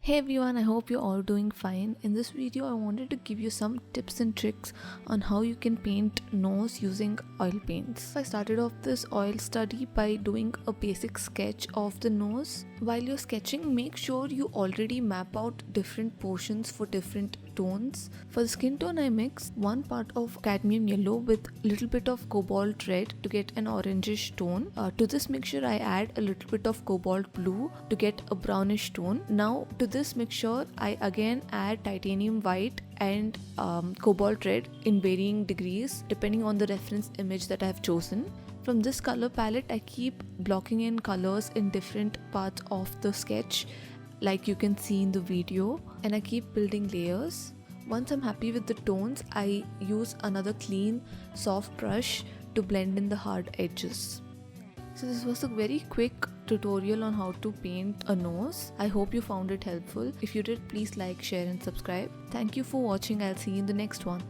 Hey everyone, I hope you're all doing fine. In this video, I wanted to give you some tips and tricks on how you can paint nose using oil paints. I started off this oil study by doing a basic sketch of the nose. While you're sketching, make sure you already map out different portions for different tones. For the skin tone, I mixed one part of cadmium yellow with a little bit of cobalt red to get an orangish tone. To this mixture, I add a little bit of cobalt blue to get a brownish tone. Now to this mixture, I again add titanium white and cobalt red in varying degrees depending on the reference image that I have chosen. From this color palette, I keep blocking in colors in different parts of the sketch like you can see in the video, and I keep building layers. Once I'm happy with the tones, I use another clean soft brush to blend in the hard edges. So this was a very quick tutorial on how to paint a nose. I hope you found it helpful. If you did, please like, share and subscribe. Thank you for watching. I'll see you in the next one.